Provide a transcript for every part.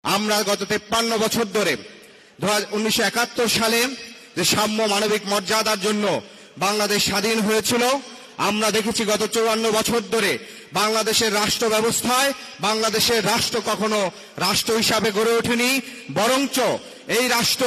আমরা গত 53 বছর ধরে 1971 সালে যে সাম্য মানবিক মর্যাদার জন্য বাংলাদেশ স্বাধীন হয়েছিল, আমরা দেখেছি গত 54 বছর ধরে বাংলাদেশের রাষ্ট্র ব্যবস্থায় বাংলাদেশের রাষ্ট্র কখনো রাষ্ট্র হিসাবে গড়ে ওঠেনি, বরঞ্চ এই রাষ্ট্র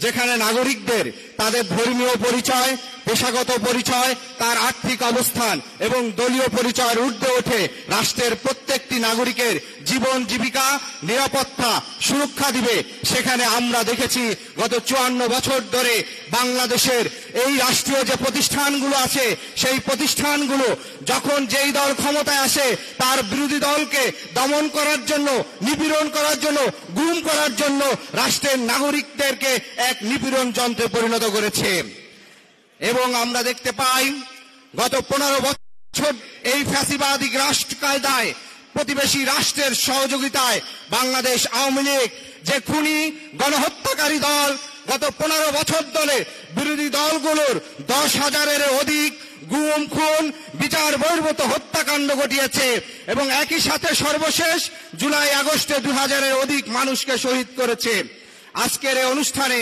যেখানে নাগরিকদের তাদের ধর্মীয় পরিচয়, পেশাগত পরিচয়, তার আর্থিক অবস্থান এবং দলীয় পরিচয়ের ঊর্ধ্বে ওঠে রাষ্ট্রের প্রত্যেকটি নাগরিকের জীবন জীবিকা, নিরাপত্তা, সুরক্ষা দিবে, সেখানে আমরা দেখেছি গত 54 বছর ধরে বাংলাদেশের এই রাষ্ট্রীয় যে প্রতিষ্ঠানগুলো আছে সেই প্রতিষ্ঠানগুলো যখন যেই দল ক্ষমতায় আসে তার বিরোধী দলকে দমন করার জন্য, নিপীড়ন করার জন্য, গুম করার জন্য রাষ্ট্রের নাগরিকদেরকে এক নিপীড়ন যন্ত্রে পরিণত করেছে। এবং আমরা দেখতে পাই গত 15 বছর এই ফ্যাসিবাদী রাষ্ট্র কায়দায় প্রতিবেশী রাষ্ট্রের সহযোগিতায় বাংলাদেশ আওয়ামী লীগ যে খুনি গণহত্যাকারী দল, গত 15 বছর ধরে বিরোধী দলগুলোর 10,000-এর অধিক গুম, খুন, বিচার বহির্ভূত হত্যাকাণ্ড ঘটিয়েছে এবং একই সাথে সর্বশেষ জুলাই আগস্টে 2000-এর অধিক মানুষকে শহীদ করেছে। আজকের এই অনুষ্ঠানে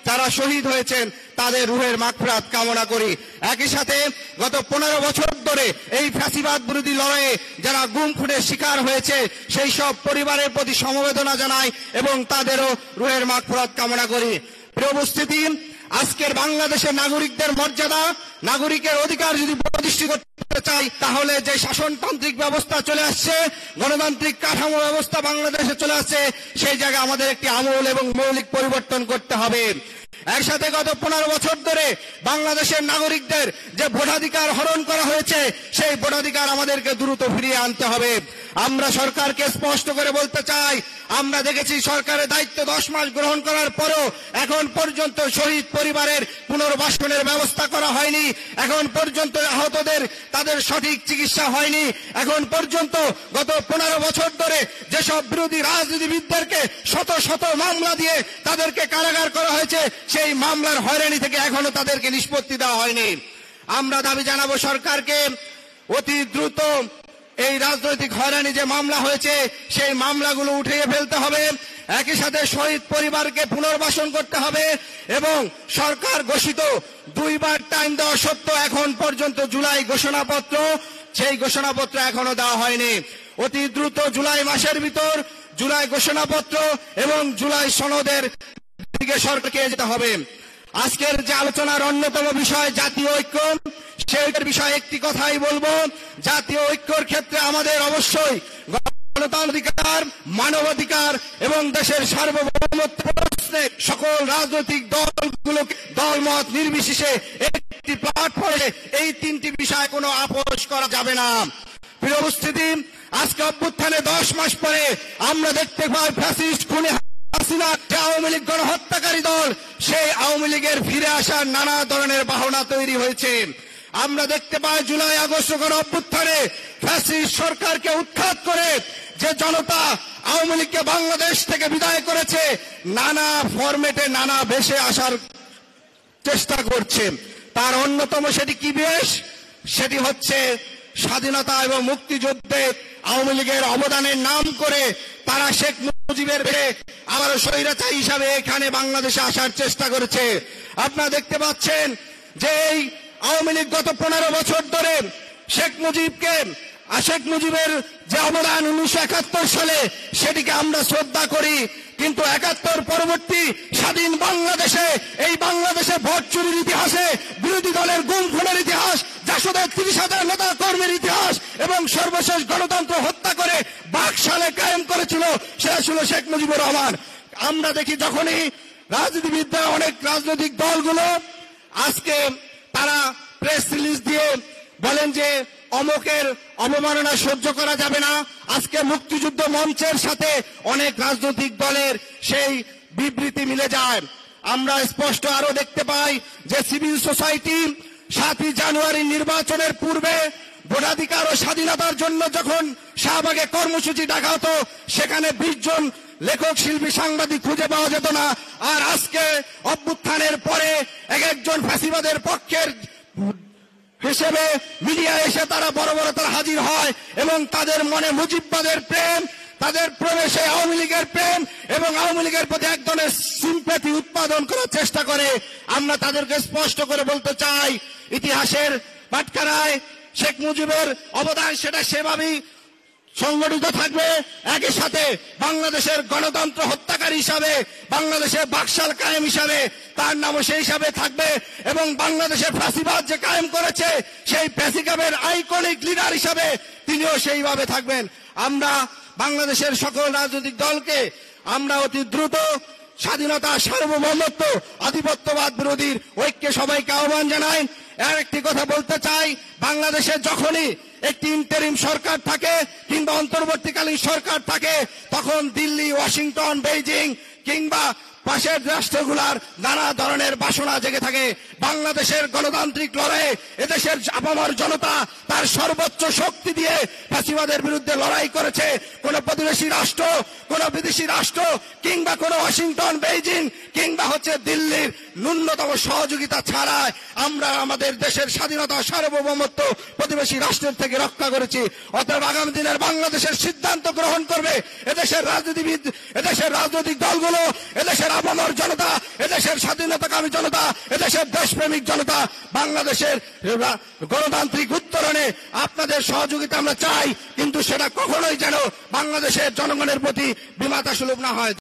যারা শহীদ হয়েছেন তাদের রুহের মাগফিরাত কামনা করি। একই সাথে গত 15 বছর ধরে এই ফ্যাসিবাদ বিরোধী লড়াইয়ে যারা গুম খুনের শিকার হয়েছে সেই সব পরিবারের প্রতি সমবেদনা জানাই এবং তাদেরও রুহের মাগফিরাত কামনা করি। প্রিয় উপস্থিতি, আজকের বাংলাদেশের নাগরিকদের মর্যাদা, নাগরিকের অধিকার যদি প্রতিষ্ঠিত করতে চাই তাহলে যে শাসনতান্ত্রিক ব্যবস্থা চলে আসছে, গণতান্ত্রিক কাঠামো ব্যবস্থা বাংলাদেশে চলে আসছে, সেই জায়গায় আমাদের একটি আমূল এবং মৌলিক পরিবর্তন করতে হবে। একসাথে গত 15 বছর ধরে বাংলাদেশের নাগরিকদের যে ভোটাধিকার হরণ করা হয়েছে সেই ভোটাধিকার আমাদেরকে দ্রুত ফিরিয়ে আনতে হবে। আমরা সরকারকে স্পষ্ট করে বলতে চাই, আমরা দেখেছি সরকারের দায়িত্ব 10 মাস গ্রহণ করার পরও এখন পর্যন্ত শহীদ পরিবারের পুনর্বাসনের ব্যবস্থা করা হয়নি, এখন পর্যন্ত আহতদের তাদের সঠিক চিকিৎসা হয়নি, এখন পর্যন্ত গত 15 বছর ধরে যেসব বিরোধী রাজনীতিবিদদেরকে শত শত মামলা দিয়ে তাদেরকে কারাগার করা হয়েছে সেই মামলার হয়রানি থেকে এখনো তাদেরকে নিষ্পত্তি দেওয়া হয়নি। আমরা দাবি জানাবো সরকারকে অতি দ্রুত এই রাজনৈতিক হয়রানি যে মামলা হয়েছে সেই মামলাগুলো উঠিয়ে ফেলতে হবে, একই সাথে শহীদ পরিবারকে পুনর্বাসন করতে হবে এবং সরকার ঘোষিত 2 বার টাইম দেওয়া সত্ত্বেও এখন পর্যন্ত জুলাই ঘোষণাপত্র, সেই ঘোষণাপত্র এখনো দেওয়া হয়নি। অতি দ্রুত জুলাই মাসের ভিতর জুলাই ঘোষণাপত্র এবং জুলাই সনদের দিকে সরকারকে যেতে হবে। আজকের যে আলোচনার অন্যতম বিষয় জাতীয় ঐক্য, সেই বিষয়ে একটি কথাই বলবো, জাতীয় ঐক্যর ক্ষেত্রে আমাদের অবশ্যই গণতান্ত্রিকার, মানবাধিকার এবং দেশের সার্বভৌমত্ব প্রশ্নে সকল রাজনৈতিক দলগুলোকে দলমত নির্বিশেষে একটি প্ল্যাটফর্মে এই 3টি বিষয় কোনো আপোষ করা যাবে না। প্রিয় উপস্থিতি, আজকে অভ্যুত্থানে 10 মাস পরে আমরা দেখতে পাই ফ্যাসিস্ট খুনি হাসিনা যে আওয়ামী লীগ গণহত্যাকারী দল, সেই আওয়ামী লীগের ফিরে আসার নানা ধরনের বাহনা তৈরি হয়েছে। আমরা দেখতে পাই জুলাই আগস্ট গণ অভ্যুত্থানে ফ্যাসিস্ট সরকারকে উৎখাত করে যে জনতা আওয়ামী লীগকে বাংলাদেশ থেকে বিদায় করেছে, নানা ফরম্যাটে নানা বেশে আসার চেষ্টা করছে। তার অন্যতম সেটি কি বেশ? সেটি হচ্ছে স্বাধীনতা এবং মুক্তিযুদ্ধে আওয়ামী লীগের অবদানের নাম করে তারা শেখ মুজিবের আবারও স্বৈরাচারী হিসাবে এখানে বাংলাদেশে আসার চেষ্টা করেছে। আপনারা দেখতে পাচ্ছেন যে এই আওয়ামী লীগ গত 15 বছর ধরে শেখ মুজিবের যে অবদান 1971 সালে সেটিকে আমরা শ্রদ্ধা করি, কিন্তু 71 পরবর্তী স্বাধীন বাংলাদেশে এই বাংলাদেশে ভোট চুরির ইতিহাসে, বিরোধী দলের গুম খুনের ইতিহাস, জাসদের 30,000 নেতা কর্মীর ইতিহাস এবং সর্বশেষ গণতন্ত্র হত্যা করে বাকশালে কায়েম করেছিল সেটা ছিল শেখ মুজিবুর রহমান। আমরা দেখি যখনই রাজনীতিবিদরা, অনেক রাজনৈতিক দলগুলো আজকে তারা প্রেস রিলিজ দিয়ে বলেন যে অমুকের অবমাননা সহ্য করা যাবে না, আজকে মুক্তিযুদ্ধ মঞ্চের সাথে অনেক রাজনৈতিক দলের সেই বিবৃতি মিলে যায়। আমরা স্পষ্ট আরো দেখতে পাই যে সিভিল সোসাইটি 7ই জানুয়ারি নির্বাচনের পূর্বে ভোটাধিকার ও স্বাধীনতার জন্য যখন শাহবাগে কর্মসূচি ডাকা হতো সেখানে 20 জন লেখক, শিল্পী, সাংবাদিক খুঁজে পাওয়া যেত না। আর আজকে অভ্যুত্থানের পরে একজন ফ্যাসিবাদের পক্ষের হিসেবে মিডিয়া এসে তারা বড় বড় তারা হাজির হয় এবং তাদের মনে মুজিববাদের প্রেম, তাদের প্রবেশে আওয়ামী লীগের প্রেম এবং আওয়ামী লীগের প্রতি এক ধরনের সিম্প্যাথি উৎপাদন করার চেষ্টা করে। আমরা তাদেরকে স্পষ্ট করে বলতে চাই, ইতিহাসের বাটখারায় শেখ মুজিবের অবদান সেটা সেভাবেই সংগঠিত থাকবে। একই সাথে বাংলাদেশের গণতন্ত্র হত্যাকারী হিসাবে, বাংলাদেশের বাকশাল কায়েম হিসাবে তার নামও সেই হিসাবে থাকবে এবং বাংলাদেশের ফ্যাসিবাদ যে কায়েম করেছে সেই ফ্যাসিবাদের আইকনিক লিডার হিসাবে তিনিও সেইভাবে থাকবেন। আমরা বাংলাদেশের সকল রাজনৈতিক দলকে আমরা অতি দ্রুত স্বাধীনতা, সার্বভৌমত্ব, আধিপত্যবাদ বিরোধীর ঐক্যে সবাইকে আহ্বান জানাই। আর একটি কথা বলতে চাই, বাংলাদেশে যখনই একটি ইন্টারিম সরকার থাকে কিংবা অন্তর্বর্তীকালীন সরকার থাকে, তখন দিল্লি, ওয়াশিংটন, বেইজিং কিংবা পাশের রাষ্ট্রগুলার নানা ধরনের বাসনা জেগে থাকে। বাংলাদেশের গণতান্ত্রিক লড়াইয়ে এদেশের আপামর জনতা তার সর্বোচ্চ শক্তি দিয়ে ফ্যাসিবাদের বিরুদ্ধে লড়াই করেছে। কোন প্রতিবেশী রাষ্ট্র, কোন বিদেশি রাষ্ট্র কিংবা কোন ওয়াশিংটন, বেইজিং কিংবা দিল্লির ন্যূনতম সহযোগিতা ছাড়াই আমরা আমাদের দেশের স্বাধীনতা, সার্বভৌমত্ব প্রতিবেশী রাষ্ট্রের থেকে রক্ষা করেছি। অতএব আগামী দিনের বাংলাদেশের সিদ্ধান্ত গ্রহণ করবে এদেশের রাজনীতিবিদ, এদেশের রাজনৈতিক দলগুলো, এদেশের আপামর জনতা, এদেশের স্বাধীনতাকামী জনতা, এদেশের দেশপ্রেমিক জনতা। বাংলাদেশের গণতান্ত্রিক উত্তরণে আপনাদের সহযোগিতা আমরা চাই, কিন্তু সেটা কখনোই যেন বাংলাদেশের জনগণের প্রতি বিমাতা সুলভ না হয়।